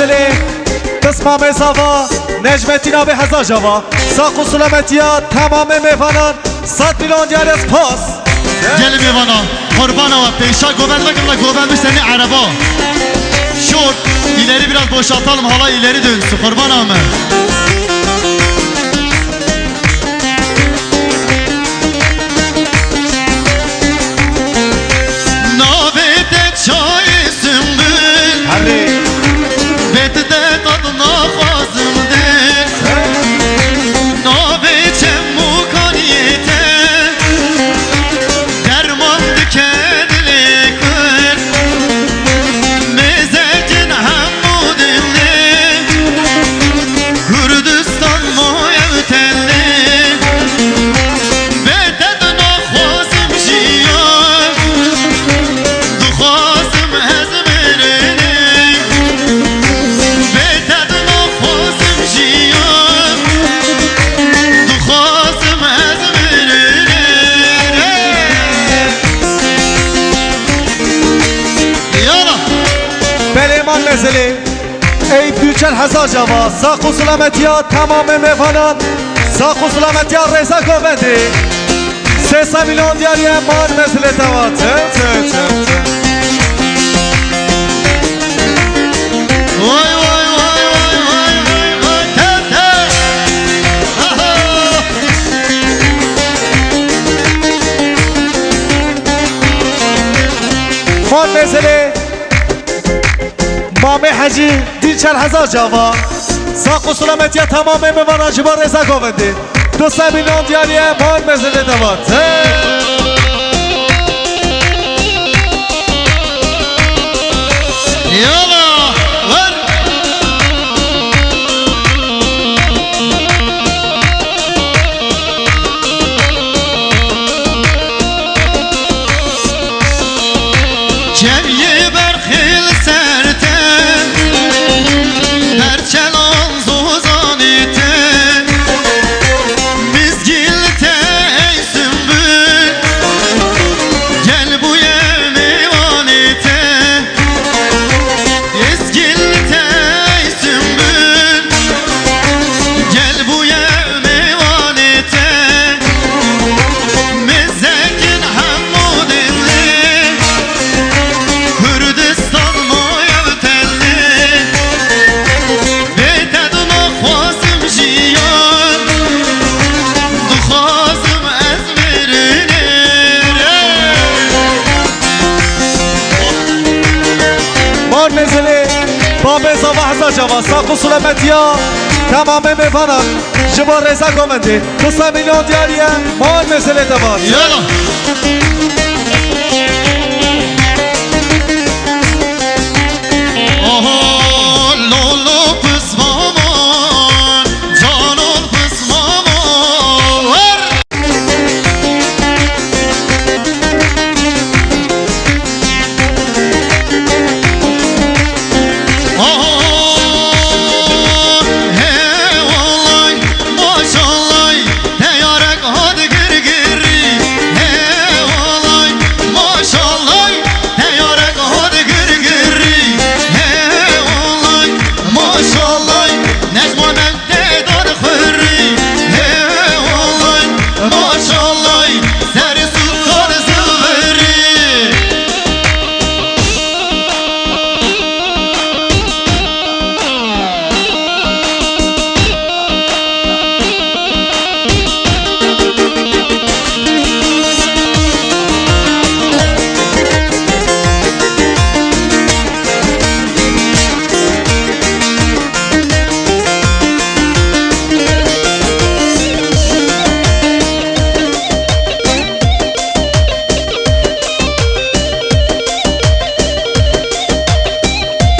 مزلی قسمه مزاوا نجمتی نابی هزار جوا ساق و سلامتی ها تمام میوانان 100 میلیون دیار از پاس گل میوانان قربان و پیشا گوبند بگم لا گوبند بشتنی عربا شورت ileri biraz boşaltalım hala ileri dönsün kurban ağam Nabete çay sümbül Betide tadına fazımdır Nabete mukaniyete Derman dikenli kır Mezekin hammudinli Kürdistan muevtelli Betedna khazım jiyar Dukhazım ezmerini Betedna khazım jiyar Dukhazım ezmerini Yala بلیمان مزلی ای بیوچل هزار جوا ساق و سلامتی ها تمام میوانان ساق و سلامتی ها رزا گوبندی 300 میلیون دیاری مان مزلی دوات Vay vay vay vay vay vay vay tete مان مزلی مامه حجی دیچل هزار جوا ساق و سلامتی ها تمام میوانان جبا رزا گوبندی 200 میلیون دیاری مان مزلی دوات Yala var Cemye berxil serte Berçelan zozanite Mizgilte ey sümbül Gel bu yevmi vanite Mizgilte ey sümbül Gel bu yevmi vanite Mizzekin hammudinli Kürdistan muevtelli Betedna khazım jiyar Dukhazım ezmerini مان مزلی باب ازاوه هزار جوا ساق و سلامتی ها تمام میوانان جبا رزا گوبندی 200 میلیون دیاری مان مزلی دوات Yala Aha lolo pısmaman Canon pısmaman Var Aha he vallahi maşallah Teyarek hadi gir giri He vallahi maşallah Teyarek hadi gir giri He vallahi maşallah Necma mente dar khırri He vallahi maşallah Seri sultan zıvri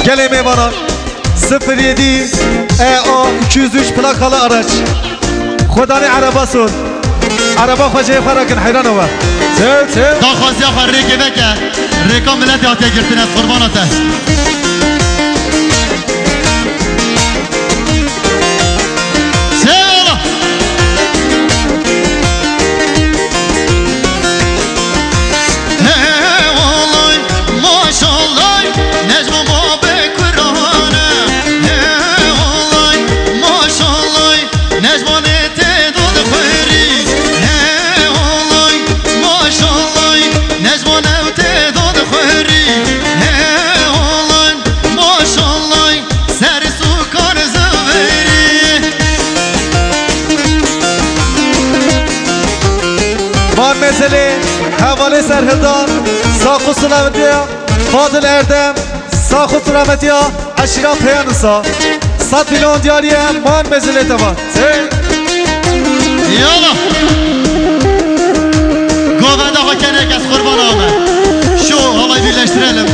Gel میوانان 07 EA 203 plakalı araç خداني عربا سون عربا خواجه فراكن حيران هو دا خواستی آخر ریگه بکه ریکا ملت یاته گرتین از قرباناته سیالا He vallahi maşallah Necma babe Kur'an'a Mezeli, Havale Serhildar, Sakı Sulametiya, Fadıl Erdem, Sakı Sulametiya, Aşira Peyanısa, 100 milyon diyariye Man Mezeli de var. Yala. Govende haken herkes kurban abi. Şu halayı birleştirelim.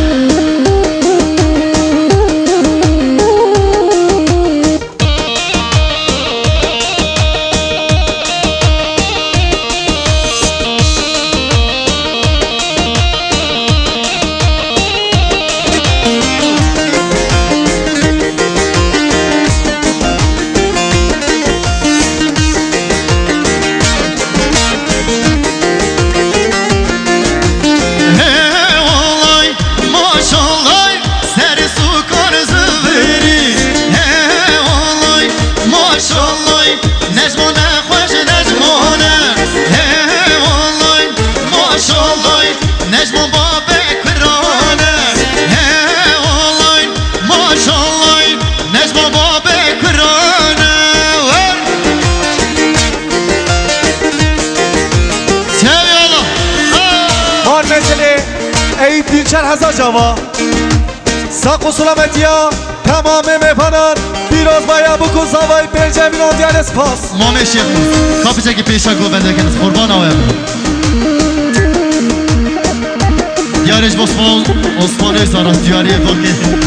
Eyüp Dinçer Hazar Cava, Sakı Sulametiya, tamamı mefanan, biraz bayağı bu kuzavayı Belce milyon diyare spas. Mame Şeyh, kapıcaki peşa govendekeniz kurban abi. Diyarec Osman Özar'a diyariye bakın.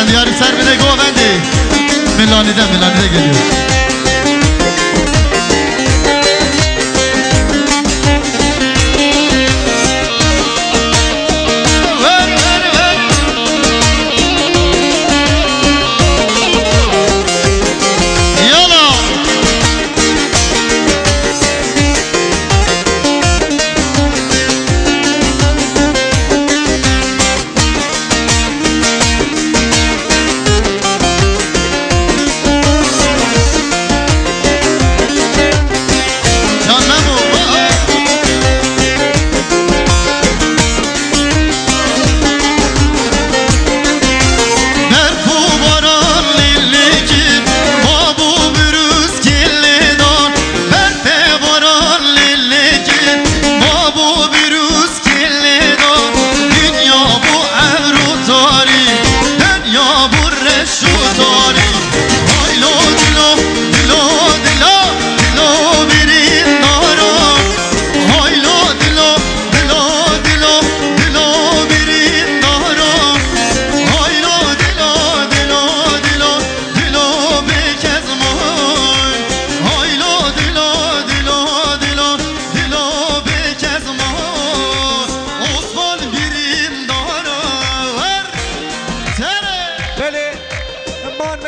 Diyarı Serbine Govendi. Milani'de geliyor.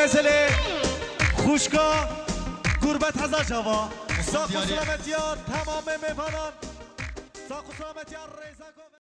Mesele Kuşka Gurbet Hazar Cava Sakı Sulametiya tamamı mefanan Sakı Sulametiya Reza